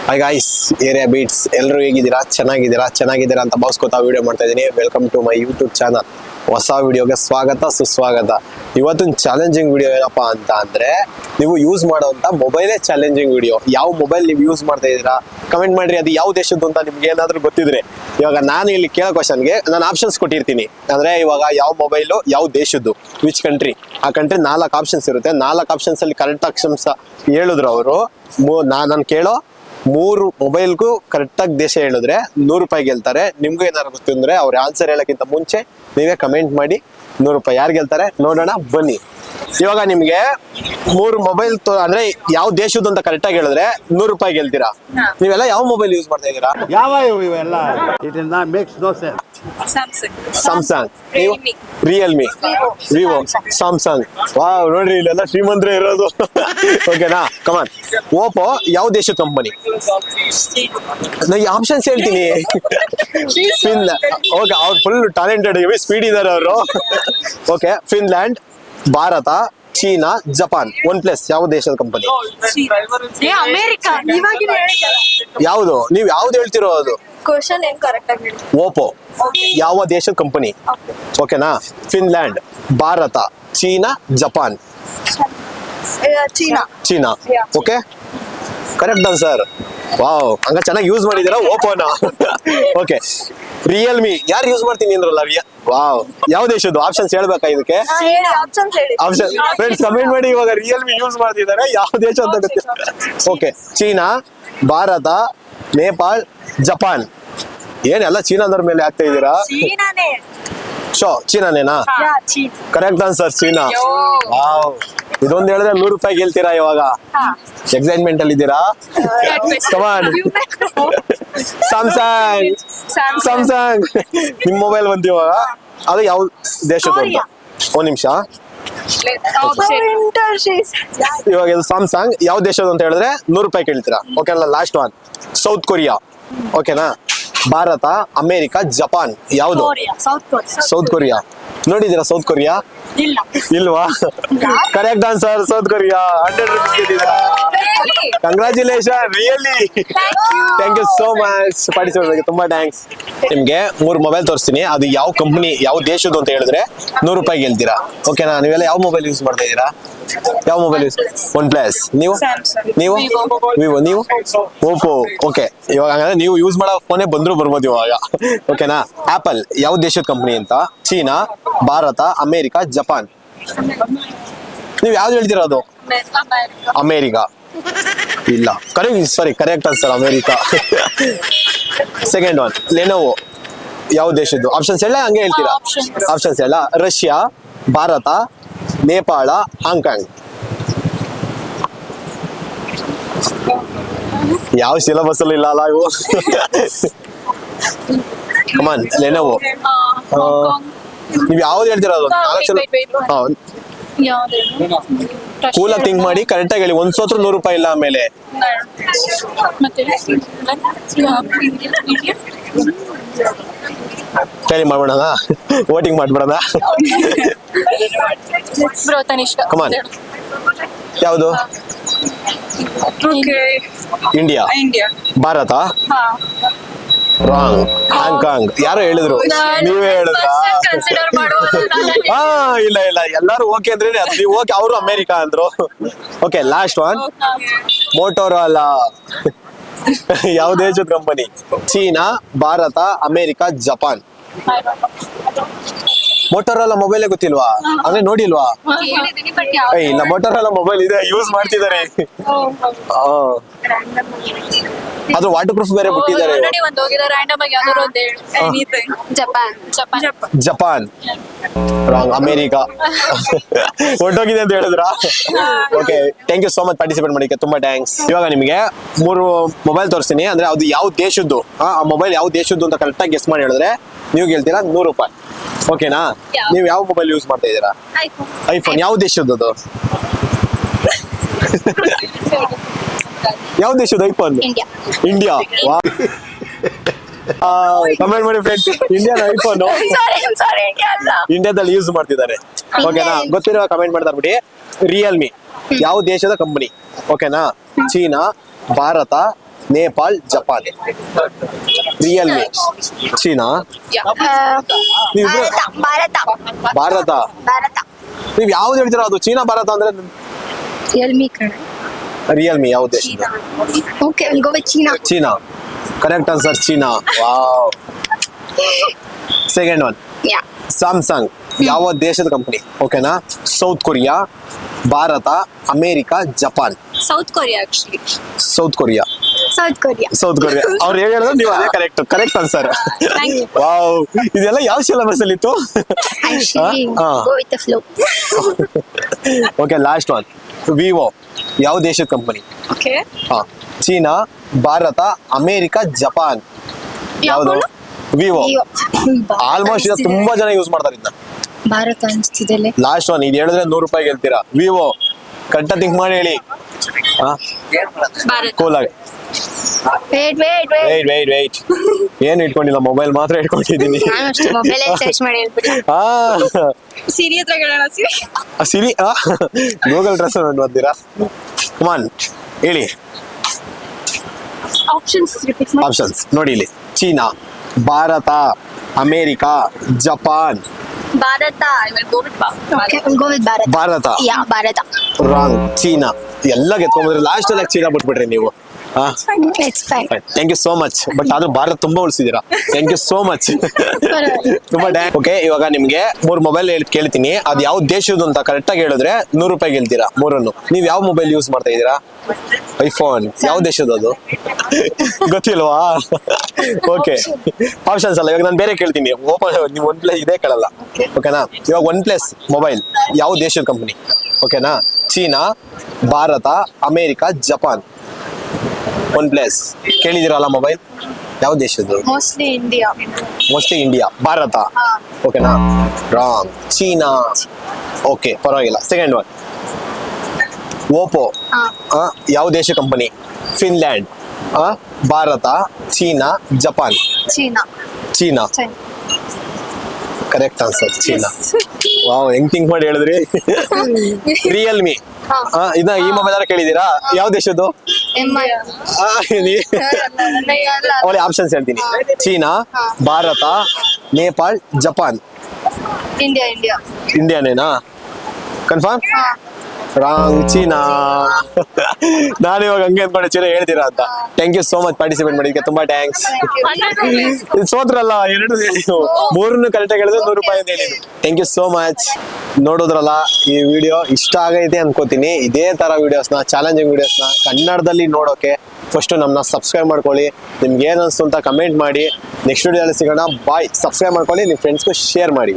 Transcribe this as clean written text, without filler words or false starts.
Hi guys, area beats ಎಲ್ಲರೂ ಹೇಗಿದ್ದೀರಾ? ಚೆನ್ನಾಗಿದ್ದೀರಾ ಅಂತ ಭಾವಿಸ್ಕೊತಾ ವಿಡಿಯೋ ಮಾಡ್ತಾ ಇದ್ದೀನಿ. Welcome to my YouTube channel. ಹೊಸ ವಿಡಿಯೋಗೆ ಸ್ವಾಗತ ಸುಸ್ವಾಗತ. ಇವತ್ತಿನ ಚಾಲೆಂಜಿಂಗ್ ವಿಡಿಯೋ ಏನಪ್ಪಾ ಅಂತ ಅಂದ್ರೆ, ನೀವು ಯೂಸ್ ಮಾಡುವಂತ ಮೊಬೈಲೇ ಚಾಲೆಂಜಿಂಗ್ ವಿಡಿಯೋ. ಯಾವ ಮೊಬೈಲ್ ನೀವು ಯೂಸ್ ಮಾಡ್ತಾ ಇದ್ದೀರಾ ಕಮೆಂಟ್ ಮಾಡ್ರಿ. ಅದು ಯಾವ ದೇಶದ್ದು ಅಂತ ನಿಮ್ಗೆ ಏನಾದ್ರೂ ಗೊತ್ತಿದ್ರೆ. ಇವಾಗ ನಾನು ಇಲ್ಲಿ ಕೇಳೋ ಕ್ವಶನ್ಗೆ ನಾನು ಆಪ್ಷನ್ಸ್ ಕೊಟ್ಟಿರ್ತೀನಿ. ಅಂದ್ರೆ ಇವಾಗ ಯಾವ ಮೊಬೈಲು ಯಾವ ದೇಶದ್ದು, ವಿಚ್ ಕಂಟ್ರಿ, ಆ ಕಂಟ್ರಿ 4 ಆಪ್ಷನ್ಸ್ ಇರುತ್ತೆ. 4 ಆಪ್ಷನ್ಸ್ ಅಲ್ಲಿ ಕರೆಕ್ಟ್ ಆಪ್ಷನ್ಸ್ ಹೇಳಿದ್ರು ಅವರು. ನಾನು ಕೇಳೋ 3 ಮೊಬೈಲ್ಗೂ ಕರೆಕ್ಟಾಗಿ ದೇಶ ಹೇಳಿದ್ರೆ 100 ರೂಪಾಯಿ ಗೆಲ್ತಾರೆ. ನಿಮ್ಗೂ ಏನಾದ್ರು ಗೊತ್ತಿದ್ರೆ ಅವ್ರ ಆನ್ಸರ್ ಹೇಳಕ್ಕಿಂತ ಮುಂಚೆ ನೀವೇ ಕಮೆಂಟ್ ಮಾಡಿ 100 ರೂಪಾಯಿ. ಯಾರು ಗೆಲ್ತಾರೆ ನೋಡೋಣ ಬನ್ನಿ. ಇವಾಗ ನಿಮ್ಗೆ 3 ಮೊಬೈಲ್ ಅಂದ್ರೆ ಯಾವ ದೇಶದ್ದು ಅಂತ ಕರೆಕ್ಟಾಗಿ ಹೇಳಿದ್ರೆ 100 ರೂಪಾಯಿ ಗೆಲ್ತೀರಾ. ನೀವೆಲ್ಲ ಯಾವ ಮೊಬೈಲ್ ಯೂಸ್ ಮಾಡ್ತಾ ಇದ್ದೀರಾ? ಯಾವ ಇವೆಲ್ಲ? It is not makes no sense. Samsung, Realme, Vivo, Samsung. Wow, ನೋಡ್ರಿ ಇಲ್ಲೆಲ್ಲ ಶ್ರೀಮಂತರೇ ಇರೋದು. ಓಕೆನಾ, ಕಮಾನ್. ಓಪೋ ಯಾವ ದೇಶದ ಕಂಪನಿ? ನಾ ಆಪ್ಷನ್ಸ್ ಹೇಳ್ತೀನಿ. ಓಕೆ, ಅವ್ರು ಫುಲ್ ಟ್ಯಾಲೆಂಟೆಡ್, ಸ್ಪೀಡ್ ಇದಾರೆ ಅವರು. ಓಕೆ, ಫಿನ್ಲ್ಯಾಂಡ್, ಭಾರತ, ಚೀನಾ, ಜಪಾನ್. OnePlus ಯಾವ ದೇಶದ ಕಂಪನಿ? ಯಾವುದು? ನೀವು ಯಾವ್ದು ಹೇಳ್ತಿರೋ ಅದು ಕ್ವಶನ್ ಏನ್ ಕರೆಕ್ಟ್ ಆಗಿ ಹೇಳಿ. ಓಪೋ ಯಾವ ದೇಶದ ಕಂಪನಿ? ಓಕೆನಾ, ಫಿನ್ಲ್ಯಾಂಡ್, ಭಾರತ, ಚೀನಾ, Japan. China. Okay, correct answer. Wow, ಹಂಗ ಚೆನ್ನಾಗಿ ಯೂಸ್ ಮಾಡಿದೀರಾ ಓಪೋನ. ಓಕೆ, ರಿಯಲ್ಮಿ ಯಾರು ಯೂಸ್ ಮಾಡ್ತೀನಿ ಅಂದ್ರಲ್ಲ. ವಾವ್, ಯಾವ ದೇಶದ್ದು? ಆಪ್ಷನ್ಸ್ ಹೇಳ್ಬೇಕಾ ಇದಕ್ಕೆ? ಆಪ್ಷನ್ ಫ್ರೆಂಡ್ಸ್ ಕಮೆಂಟ್ ಮಾಡಿ. ಇವಾಗ ರಿಯಲ್ಮಿ ಯೂಸ್ ಮಾಡ್ತಿದ್ದಾರೆ, ಯಾವ ದೇಶ ಅಂತ ಗೊತ್ತಿಲ್ಲ. ಓಕೆ, ಚೀನಾ, ಭಾರತ, ನೇಪಾಳ್, ಜಪಾನ್. ಏನೆಲ್ಲ ಚೀನಾದವ್ರ ಮೇಲೆ ಆಗ್ತಾ ಇದ್ದೀರಾ? ಶೋ ಚೀನಾನೇನಾ? ಕರೆಕ್ಟ್ ಆನ್ಸರ್, ಚೀನಾ. ವಾವ್, ಇದೊಂದು ಹೇಳಿದ್ರೆ 100 ರೂಪಾಯಿ ಗೆಲ್ತೀರಾ. ಇವಾಗ ಎಕ್ಸೈಟ್ಮೆಂಟ್ ಅಲ್ಲಿ ಇದ್ದೀರಾ? ಕಮಾನ್. ಸ್ಯಾಮ್ಸಂಗ್ ನಿಮ್ ಮೊಬೈಲ್ ಬಂತು ಇವಾಗ. ಅದು ಯಾವ ದೇಶದ್ದು ಅಂತ? ಒಂದ್ ನಿಮಿಷ. ಇವಾಗ ಇದು ಸ್ಯಾಮ್ಸಂಗ್ ಯಾವ ದೇಶದ್ದು ಅಂತ ಹೇಳಿದ್ರೆ 100 ರೂಪಾಯಿ ಕೇಳ್ತೀರಾ. ಓಕೆ ಅಲ್ಲ, ಲಾಸ್ಟ್ ಒನ್. South Korea. ಓಕೆನಾ, ಭಾರತ, ಅಮೇರಿಕಾ, ಜಪಾನ್. ಯಾವುದು? South Korea. ನೋಡಿದೀರಾ ಸೌತ್ ಕೊರಿಯಾ? ಇಲ್ವಾ? Correct answer, South Korea. 100 rupees ಗೆದ್ದಿದ್ದೀರಾ. Congratulation, really thank you so much. Participate ತುಂಬಾ ಥ್ಯಾಂಕ್ಸ್. ನಿಮ್ಗೆ 3 ಮೊಬೈಲ್ ತೋರಿಸ್ತೀನಿ. ಅದು ಯಾವ ಕಂಪನಿ ಯಾವ ದೇಶದ್ದು ಅಂತ ಹೇಳಿದ್ರೆ 100 ರೂಪಾಯಿ ಗೆಲ್ತೀರಾ. ಓಕೆನಾ? ನೀವೆಲ್ಲ ಯಾವ ಮೊಬೈಲ್ ಯೂಸ್ ಮಾಡ್ತಾ ಇದ್ದೀರಾ? ಯಾವ ಮೊಬೈಲ್ ಯೂಸ್? OnePlus. ನೀವು ವಿವೋ, ನೀವು ಓಪೋ. ಓಕೆ, ಇವಾಗ ಹಂಗಂದ್ರೆ ನೀವು ಯೂಸ್ ಮಾಡೋ ಫೋನೇ ಬಂದ್ರು ಬರ್ಬೋದು ಇವಾಗ. ಓಕೆನಾ? ಆಪಲ್ ಯಾವ ದೇಶದ ಕಂಪನಿ ಅಂತ? China, Bharat, America, Japan. ನೀವು ಯಾವ್ದು ಹೇಳ್ತಿರೋದು? ಅಮೇರಿಕಾ. ಇಲ್ಲ, correct answer, America. Second one, Lenovo ಯಾವ ದೇಶದ್ದು? ಆಪ್ಷನ್ಸ್ ಎಲ್ಲ ಹಂಗೆ ಹೇಳ್ತೀರಾ? ಆಪ್ಷನ್ಸ್ ಎಲ್ಲ ರಷ್ಯಾ, ಭಾರತ, ನೇಪಾಳ, ಹಾಂಗ್ಕಾಂಗ್. ಯಾವ ಸಿಲೆಬಸ್ ಅಲ್ಲಿ ಇಲ್ಲ ಅಲ್ಲ ಇವು. ಕಮಾನ್, ಲೆನೋವೋ. ನೀವು ಯಾವ್ದು ಹೇಳ್ತಿರೋದು? ಕೂಲಾಗಿ ಥಿಂಕ್ ಮಾಡಿ ಕರೆಕ್ಟ್ ಆಗಿ ಹೇಳಿ. ಒಂದ್ ಸೋತ್ರ 100 ರೂಪಾಯಿ ಇಲ್ಲ. ಆಮೇಲೆ ಟ್ರೈ ಮಾಡೋಣ, ವೋಟಿಂಗ್ ಮಾಡ್ಬಿಡೋಣ. ಕಮಾನ್, ಯಾವುದು? ಇಂಡಿಯಾ, ಭಾರತ. Wrong, Hong Kong. ಯಾರು ಹೇಳಿದ್ರು? ನೀವೇ ಹೇಳಿದ್ರಾ? ಇಲ್ಲ, ಎಲ್ಲಾರು ಓಕೆ ಅಂದ್ರೆ ನೀವು ಓಕೆ, ಅವರು ಅಮೇರಿಕಾ ಅಂದ್ರು. ಓಕೆ, ಲಾಸ್ಟ್ ಒನ್, ಮೋಟೋರೋಲಾ ಯಾವ ದೇಶದ company? China, Bharat, America, Japan. Motorola ಮೊಬೈಲೇ ಗೊತ್ತಿಲ್ವಾ? ಅಂದ್ರೆ ನೋಡಿಲ್ವಾ? ಇಲ್ಲ, ಮೋಟೋರೋಲಾ ಮೊಬೈಲ್ ಇದೆ, ಯೂಸ್ ಮಾಡ್ತಿದ್ದಾರೆ. ಅದು ವಾಟರ್ ಪ್ರೂಫ್ ಬೇರೆ ಬಿಟ್ಟಿದ್ದಾರೆ. ಜಪಾನ್. Wrong, America. ಹೊರಟೋಗಿದೆ ಅಂತ ಹೇಳಿದ್ರ? Okay, thank you so much participate ಮಾಡಿಕ್ಕೆ, ತುಂಬಾ ಥ್ಯಾಂಕ್ಸ್. ಇವಾಗ ನಿಮಗೆ 3 ಮೊಬೈಲ್ ತೋರಿಸ್ತೀನಿ. ಅಂದ್ರೆ ಅದು ಯಾವ ದೇಶದ್ದು, ಆ ಮೊಬೈಲ್ ಯಾವ ದೇಶದ್ದು ಅಂತ ಕರೆಕ್ಟಾಗಿ ಗೆಸ್ ಮಾಡಿ ಹೇಳಿದ್ರೆ ನೀವು ಗೆಲ್ತೀರಾ 100 ರೂಪಾಯಿ. ಓಕೆನಾ? ನೀವು ಯಾವ ಮೊಬೈಲ್ ಯೂಸ್ ಮಾಡ್ತಾ ಇದ್ದೀರಾ? ಐಫೋನ್. ಯಾವ ದೇಶದ್ದು ಅದು? ಯಾವ ದೇಶದ ಐಫೋನ್? ಇಂಡಿಯಾ. ಕಮೆಂಟ್ ಮಾಡಿ ಫ್ರೆಂಡ್ಸ್, ಇಂಡಿಯನ್ ಐಫೋನ್ ಇಂಡಿಯಾದಲ್ಲಿ ಯೂಸ್ ಮಾಡ್ತಿದ್ದಾರೆ. ಓಕೆನಾ? ಗೊತ್ತಿರೋ ಕಮೆಂಟ್ ಮಾಡ್ತಾ ಬಿಡಿ. ರಿಯಲ್ಮಿ ಯಾವ ದೇಶದ ಕಂಪನಿ? ಓಕೆನಾ? ಚೀನಾ, ಭಾರತ, ನೇಪಾಳ್ ಜಪಾನ್ ರಿಯಲ್ಮಿ ಚೀನಾ ನೀವು ಭಾರತ ಭಾರತ ಭಾರತ ನೀವು ಯಾವ್ದು ಹೇಳ್ತೀರಾ ಅದು ಚೀನಾ ಭಾರತ ಅಂದ್ರೆ ರಿಯಲ್ಮಿ ಕಣ ರಿಯಲ್ಮಿ ಯಾವ ದೇಶ ಓಕೆ ಗೋ ವಿತ್ ಚೀನಾ ಚೀನಾ ಕರೆಕ್ಟ್ ಆನ್ಸರ್ ಚೀನಾ ವಾವ್ ಸೆಕೆಂಡ್ ಒನ್ ಯಾ ಸ್ಯಾಮ್ಸಂಗ್ ಯಾವ ದೇಶದ ಕಂಪನಿ ಓಕೆನಾ south Korea Bharat America Japan south Korea actually south Korea south Korea south Korea ಅವ್ರು ಹೇಗೆ ಹೇಳಿದ್ರು ನೀವು ಅದೇ correct answer Thank you. Wow ಇದೆಲ್ಲ ಯಾವ ಸಿಲೆಬಸ್ ಅಲ್ಲಿ ಇತ್ತು ಆಕ್ಚುಲಿ ಹಾ. Go with the flow okay last one Vivo ಯಾವ ದೇಶದ ಕಂಪನಿ ಓಕೆ ಹಾ ಚೀನಾ ಭಾರತ ಅಮೇರಿಕಾ ಜಪಾನ್ ಯಾವುದು ವಿವೋ ಆಲ್ಮೋಸ್ಟ್ ಇದು ತುಂಬಾ ಜನ ಯೂಸ್ ಮಾಡ್ತಾರೆ ಇದನ್ನ ಭಾರತ ಅನಿಸ್ತಿದೆ ಲಾಸ್ಟ್ ಒನ್ ಇದು ಹೇಳಿದ್ರೆ 100 ರೂಪಾಯಿ ಗೆಲ್ತೀರಾ ವಿವೋ ಕರೆಕ್ಟ್ ಥಿಂಕ್ ಮಾಡಿ ಹೇಳಿ ಭಾರತ ಕೂಲ್ ಆಗಿ ವೇಟ್ ವೇಟ್ ಏನು ಇಟ್ಕೊಂಡಿಲ್ಲ ಮೊಬೈಲ್ ಮಾತ್ರ ಇಟ್ಕೊಂಡಿದ್ದೀನಿ ನಾನು ಅಷ್ಟೇ ಮೊಬೈಲ್ ಸರ್ಚ್ ಮಾಡಿ ಹೇಳ್ಬಿಡಿ ಹಾ ಸಿರಿ ಹತ್ರ ಕೇಳೋಣ ಸಿರಿ ಸಿರಿ ಗೂಗಲ್ ಡ್ರೆಸ್ ಬಂದಿರಾ ಕಮಾನ್ ಹೇಳಿ ಆಪ್ಷನ್ಸ್ ರಿಪೀಟ್ ಮಾಡಿ ಆಪ್ಷನ್ಸ್ ನೋಡಿ ಇಲ್ಲಿ China Bharat America Japan Bharat I will go with okay go with Bharat Bharat ಯಾ ಭಾರತ ರಾಂಗ್ ಚೀನಾ ಎಲ್ಲ ಗೆತ್ಕೊಂಡ್ಬಂದ್ರೆ ಲಾಸ್ಟ್ ಅಲ್ಲಿ ಚೀನಾ ಬಿಟ್ಬಿಟ್ರಿ ನೀವು it's fine thank you so much but ಆದ್ರೂ ಭಾರತ ತುಂಬಾ ಉಳಿಸಿದೀರಾ ಥ್ಯಾಂಕ್ ಯು ಸೋ ಮಚ್ ತುಂಬಾ ಓಕೆ ಇವಾಗ ನಿಮ್ಗೆ 3 ಮೊಬೈಲ್ ಕೇಳ್ತೀನಿ ಅದ್ ಯಾವ ದೇಶದ್ದು ಅಂತ ಕರೆಕ್ಟ್ ಆಗಿ ಹೇಳಿದ್ರೆ 100 ರೂಪಾಯಿ ಗೆಲ್ತೀರಾ ಮೂರನ್ನು ನೀವ್ ಯಾವ ಮೊಬೈಲ್ ಯೂಸ್ ಮಾಡ್ತಾ ಇದೀರಾ ಐಫೋನ್ ಯಾವ ದೇಶದ್ದು ಅದು ಗೊತ್ತಿಲ್ವಾ ಓಕೆ ಆಪ್ಷನ್ಸ್ ಅಲ್ಲ ಇವಾಗ ನಾನು ಬೇರೆ ಕೇಳ್ತೀನಿ ಓಪನ್ ನೀವು ಒನ್ ಪ್ಲಸ್ ಇದೇ ಕೇಳಲ್ಲ ಓಕೆನಾ ಇವಾಗ ಒನ್ ಪ್ಲಸ್ ಮೊಬೈಲ್ ಯಾವ ದೇಶದ ಕಂಪನಿ ಓಕೆನಾ ಚೀನಾ Bharat America Japan OnePlus ಕೇಳಿದಿರಲ್ಲ ಮೊಬೈಲ್ ಯಾವ ದೇಶದ್ದು ಮೋಸ್ಟ್ಲಿ ಇಂಡಿಯಾ ಮೋಸ್ಟ್ಲಿ ಇಂಡಿಯಾ ಭಾರತ ಓಕೆನಾ ರಾಂಗ್ ಚೀನಾ ಓಕೆ ಪರವಾಗಿಲ್ಲ ಸೆಕೆಂಡ್ ಒನ್ ಓಪೋ ಯಾವ ದೇಶ ಕಂಪನಿ ಫಿನ್ಲ್ಯಾಂಡ್ ಭಾರತ ಚೀನಾ ಜಪಾನ್ ಚೀನಾ ಚೀನಾ ಕರೆಕ್ಟ್ ಆನ್ಸರ್ ಚೀನಾ ವಾವ್ ಹೆಂಗ್ ಥಿಂಕ್ ಮಾಡಿ ಹೇಳಿದ್ರಿ ರಿಯಲ್ಮಿ ಇದನ್ನ ಈ ಮೊಬೈಲ್ ಕೇಳಿದೀರಾ ಯಾವ ದೇಶದ್ದು ಒಳ್ಳೆ ಆಪ್ಷನ್ಸ್ ಹೇಳ್ತೀನಿ ಚೀನಾ ಭಾರತ ನೇಪಾಳ್ ಜಪಾನ್ ಇಂಡಿಯಾ ಇಂಡಿಯಾನೇನಾ ಕನ್ಫರ್ಮ್ ರಾಂಗ್ ಚೀನಾ ನಾನು ಇವಾಗ ಹಂಗೆ ಅಂದ್ಕೊಂಡೆ ಚೀನಾ ಹೇಳ್ತೀರಾ ಅಂತ thank you so much participate ಮಾಡಿದ್ದಕ್ಕೆ ತುಂಬಾ ಥ್ಯಾಂಕ್ಸ್ ಸೋತ್ರಲ್ಲ ಎರಡು ಹೇಳಿದ್ದು ಮೂರನ್ನು ಕರೆಕ್ಟಾಗಿ ಹೇಳಿದ್ರೆ 100 ರೂಪಾಯಿ ಅಂತ ಹೇಳಿದ್ದು ಥ್ಯಾಂಕ್ ಯು ಸೋ ಮಚ್ ನೋಡಿದ್ರಲ್ಲ ಈ ವಿಡಿಯೋ ಇಷ್ಟ ಆಗೈತೆ ಅನ್ಕೋತೀನಿ ಇದೇ ತರ ವಿಡಿಯೋಸ್ನ ಚಾಲೆಂಜಿಂಗ್ ವಿಡಿಯೋಸ್ನ ಕನ್ನಡದಲ್ಲಿ ನೋಡೋಕೆ ಫಸ್ಟ್ ನಮ್ಮನ್ನ ಸಬ್ಸ್ಕ್ರೈಬ್ ಮಾಡ್ಕೊಳ್ಳಿ ನಿಮ್ಗೆ ಏನು ಅನಿಸ್ತು ಅಂತ ಕಮೆಂಟ್ ಮಾಡಿ ನೆಕ್ಸ್ಟ್ ವಿಡಿಯೋದಲ್ಲಿ ಸಿಗೋಣ ಬಾಯ್ ಸಬ್ಸ್ಕ್ರೈಬ್ ಮಾಡ್ಕೊಳ್ಳಿ ನಿಮ್ಮ ಫ್ರೆಂಡ್ಸ್ಗೂ ಶೇರ್ ಮಾಡಿ